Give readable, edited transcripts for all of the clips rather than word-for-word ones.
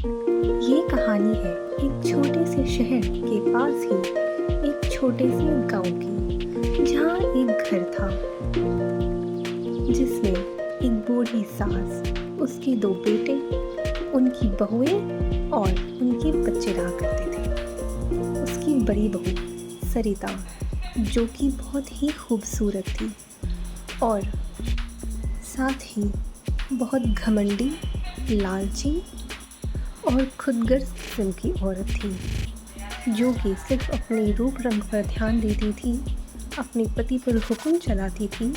ये कहानी है एक छोटे से शहर के पास ही एक छोटे से गांव की, जहाँ एक घर था जिसमें एक बूढ़ी सास, उसके दो बेटे, उनकी बहुएं और उनके बच्चे रहा करते थे। उसकी बड़ी बहू सरिता, जो कि बहुत ही खूबसूरत थी और साथ ही बहुत घमंडी, लालची और खुदगर्ज किस्म की औरत थी, जो कि सिर्फ अपने रूप रंग पर ध्यान देती थी, अपने पति पर हुक्म चलाती थी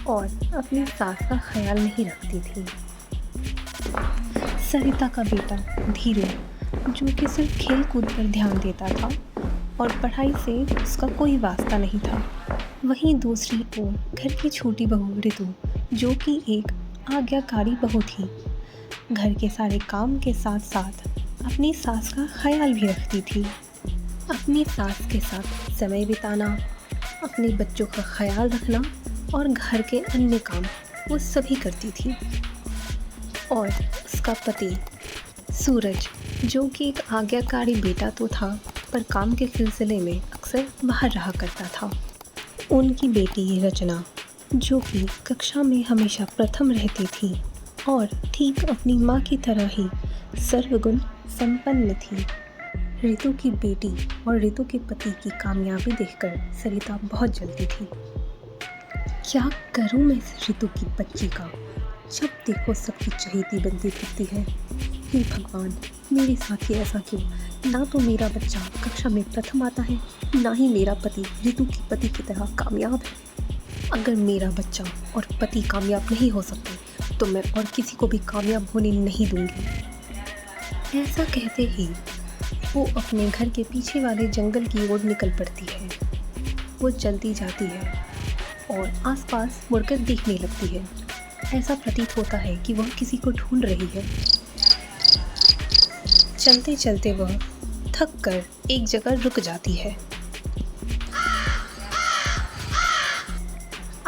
और अपनी सास का ख्याल नहीं रखती थी। सरिता का बेटा धीरू, जो कि सिर्फ खेल कूद पर ध्यान देता था और पढ़ाई से उसका कोई वास्ता नहीं था। वहीं दूसरी ओर घर की छोटी बहू ऋतु, जो कि एक आज्ञाकारी बहू थी, घर के सारे काम के साथ साथ अपनी सास का ख्याल भी रखती थी। अपनी सास के साथ समय बिताना, अपने बच्चों का ख्याल रखना और घर के अन्य काम वो सभी करती थी। और उसका पति सूरज, जो कि एक आज्ञाकारी बेटा तो था, पर काम के सिलसिले में अक्सर बाहर रहा करता था। उनकी बेटी रचना, जो कि कक्षा में हमेशा प्रथम रहती थी और ठीक अपनी माँ की तरह ही सर्वगुण संपन्न थी। ऋतु की बेटी और ऋतु के पति की कामयाबी देखकर सरिता बहुत जलती थी। क्या करूँ मैं इस ऋतु की बच्ची का, जब देखो सबकी चहेती बनती फिरती है। हे भगवान, मेरे साथ ही ऐसा क्यों? ना तो मेरा बच्चा कक्षा में प्रथम आता है, ना ही मेरा पति ऋतु की पति की तरह कामयाब है। अगर मेरा बच्चा और पति कामयाब नहीं हो सकते तो मैं और किसी को भी कामयाब होने नहीं दूंगी। ऐसा कहते ही वो अपने घर के पीछे वाले जंगल की ओर निकल पड़ती है। वो चलती जाती है और आसपास मुड़कर देखने लगती है। ऐसा प्रतीत होता है कि वह किसी को ढूंढ रही है। चलते चलते वह थक कर एक जगह रुक जाती है।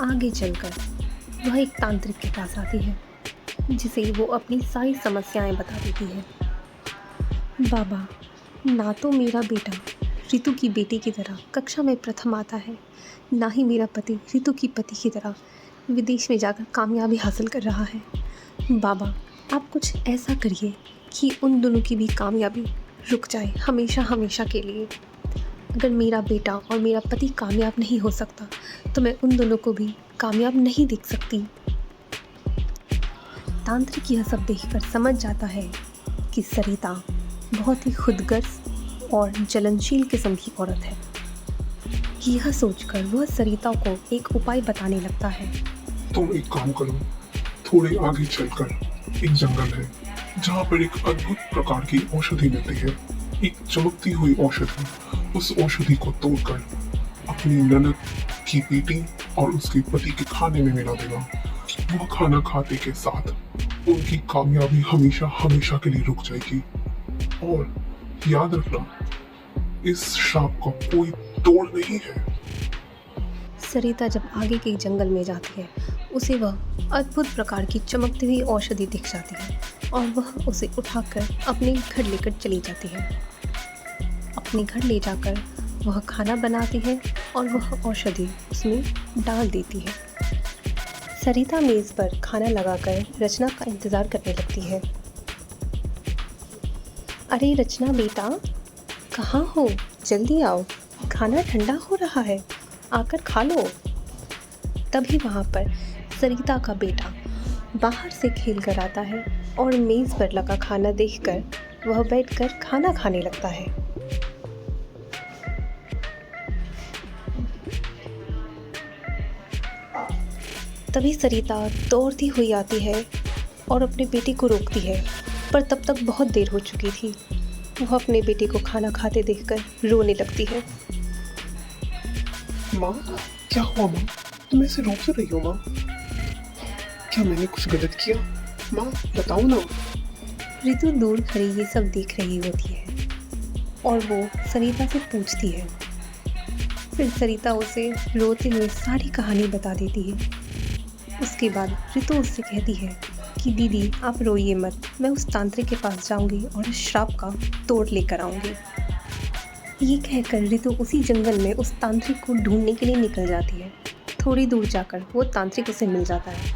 आगे चलकर वह एक तांत्रिक के पास आती है, जिसे वो अपनी सारी समस्याएं बता देती है। बाबा, ना तो मेरा बेटा ऋतु की बेटी की तरह कक्षा में प्रथम आता है, ना ही मेरा पति ऋतु की पति की तरह विदेश में जाकर कामयाबी हासिल कर रहा है। बाबा, आप कुछ ऐसा करिए कि उन दोनों की भी कामयाबी रुक जाए हमेशा हमेशा के लिए। अगर मेरा बेटा और मेरा पति कामयाब नहीं हो सकता तो मैं उन दोनों को भी कामयाब नहीं देख सकती। तांत्रिक यह सब देखकर समझ जाता है कि सरिता बहुत ही खुदगर्ज और जलनशील किस्म की औरत है। यह सोचकर वह सरिता को एक उपाय बताने लगता है। तुम एक काम करो, थोड़े आगे चलकर एक जंगल है जहाँ पर एक अद्भुत प्रकार की औषधि मिलती है, एक चमकती हुई औषधि। उस औषधि को तोड़कर अपनी ननद की बेटी और उसके पति के खाने में मिला देना। वो खाना खाते के साथ उनकी कामयाबी हमेशा हमेशा के लिए रुक जाएगी। और याद रखना, इस श्राप का कोई तोड़ नहीं है। सरिता जब आगे के जंगल में जाती है, उसे वह अद्भुत प्रकार की चमकती हुई औषधि दिख जाती है और वह उसे उठाकर अपने घर लेकर चली जाती है। अपने घर ले जाकर वह खाना बनाती है और वह औषधि उसमें डाल देती है। सरिता मेज़ पर खाना लगाकर रचना का इंतज़ार करने लगती है। अरे रचना बेटा, कहाँ हो? जल्दी आओ, खाना ठंडा हो रहा है, आकर खा लो। तभी वहाँ पर सरिता का बेटा बाहर से खेल कर आता है और मेज़ पर लगा खाना देखकर वह बैठकर खाना खाने लगता है। तभी सरिता दौड़ती हुई आती है और अपने बेटे को रोकती है, पर तब तक बहुत देर हो चुकी थी। वह अपने बेटे को खाना खाते देखकर रोने लगती है। माँ, क्या हुआ माँ? तुम ऐसे रो क्यों रही हो माँ? क्या मैंने कुछ गलत किया? माँ बताओ ना। ऋतु दूर खड़ी ये सब देख रही होती है और वो सरिता से पूछती है। फिर सरिता उसे रोते हुए सारी कहानी बता देती है। उसके बाद ऋतु उससे कहती है कि दीदी आप रोइए मत, मैं उस तांत्रिक के पास जाऊंगी और इस श्राप का तोड़ लेकर आऊंगी। ये कहकर रितु उसी जंगल में उस तांत्रिक को ढूंढने के लिए निकल जाती है। थोड़ी दूर जाकर वो तांत्रिक उसे मिल जाता है।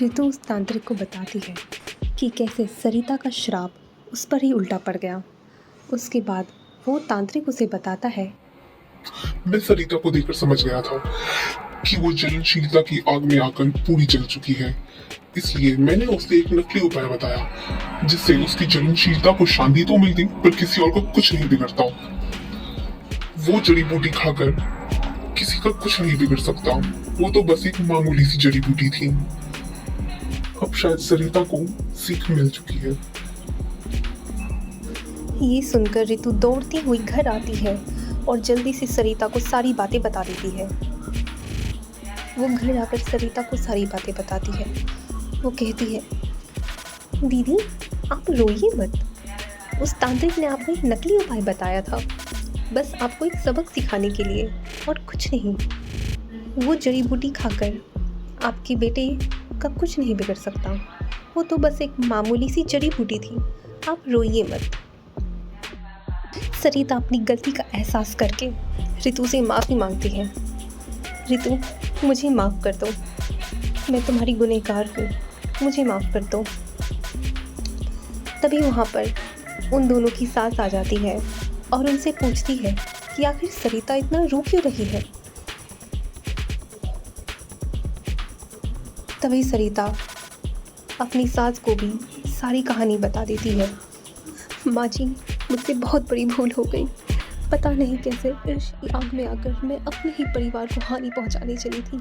रितु उस तांत्रिक को बताती है कि कैसे सरिता का श्राप उस पर ही उल्टा पड़ गया। उसके बाद वो तांत्रिक उसे बताता है, मैं सरिता को देखकर समझ गया था कि वो जलनशीलता की आग में आकर पूरी जल चुकी है। इसलिए मैंने उसे एक नकली उपाय बताया जिससे उसकी जलनशीलता को शांति तो मिलती पर किसी और को कुछ नहीं बिगड़ता। वो जड़ी बूटी खाकर किसी का कुछ नहीं बिगड़ सकता। वो तो बस एक मामूली सी जड़ी बूटी थी। अब शायद सरिता को सीख मिल चुकी है। ये सुनकर रितु दौड़ती हुई घर आती है और जल्दी से सरिता को सारी बातें बता देती है। वो घर आकर सरिता को सारी बातें बताती है। वो कहती है, दीदी आप रोइए मत, उस तांत्रिक ने आपको एक नकली उपाय बताया था, बस आपको एक सबक सिखाने के लिए और कुछ नहीं। वो जड़ी बूटी खाकर आपके बेटे का कुछ नहीं बिगड़ सकता। वो तो बस एक मामूली सी जड़ी बूटी थी, आप रोइए मत। सरिता अपनी गलती का एहसास करके रितु से माफ़ी मांगती है। रितु मुझे माफ़ कर दो, मैं तुम्हारी गुनहगार हूँ, मुझे माफ़ कर दो। तभी वहाँ पर उन दोनों की सास आ जाती है और उनसे पूछती है कि आखिर सरिता इतना रो क्यों रही है। तभी सरिता अपनी सास को भी सारी कहानी बता देती है। माँ जी, मुझसे बहुत बड़ी भूल हो गई, पता नहीं कैसे इस आग में आकर मैं अपने ही परिवार को हानि पहुंचाने चली थी।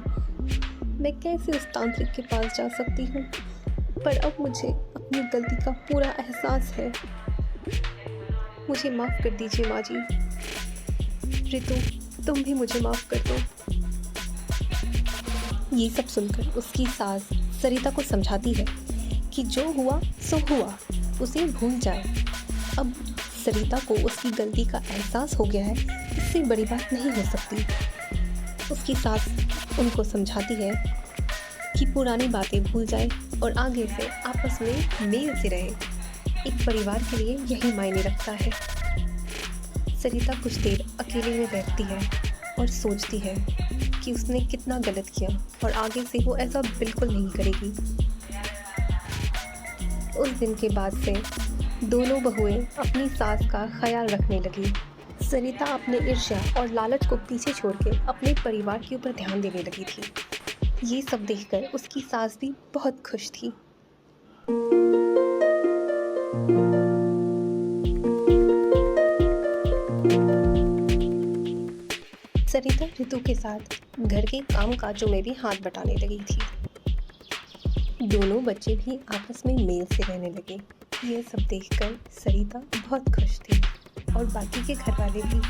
मैं कैसे उस तांत्रिक के पास जा सकती हूँ, पर अब मुझे अपनी गलती का पूरा एहसास है। मुझे माफ़ कर दीजिए माँ जी। रितु तुम भी मुझे माफ़ कर दो। ये सब सुनकर उसकी सास सरिता को समझाती है कि जो हुआ सो हुआ, उसे भूल जाए। अब सरिता को उसकी गलती का एहसास हो गया है, इससे बड़ी बात नहीं हो सकती। उसकी सास उनको समझाती है कि पुरानी बातें भूल जाए और आगे से आपस में मेल से रहे। एक परिवार के लिए यही मायने रखता है। सरिता कुछ देर अकेले में बैठती है और सोचती है कि उसने कितना गलत किया और आगे से वो ऐसा बिल्कुल नहीं करेगी। उस दिन के बाद से दोनों बहुएं अपनी सास का ख्याल रखने लगी। सरिता अपने ईर्ष्या और लालच को पीछे छोड़ के अपने परिवार के ऊपर ध्यान देने लगी थी। ये सब देखकर उसकी सास भी बहुत खुश थी। सरिता रितु के साथ घर के काम काजों में भी हाथ बटाने लगी थी। दोनों बच्चे भी आपस में मेल से रहने लगे। यह सब देखकर सरिता बहुत खुश थी और बाकी के घर वाले भी।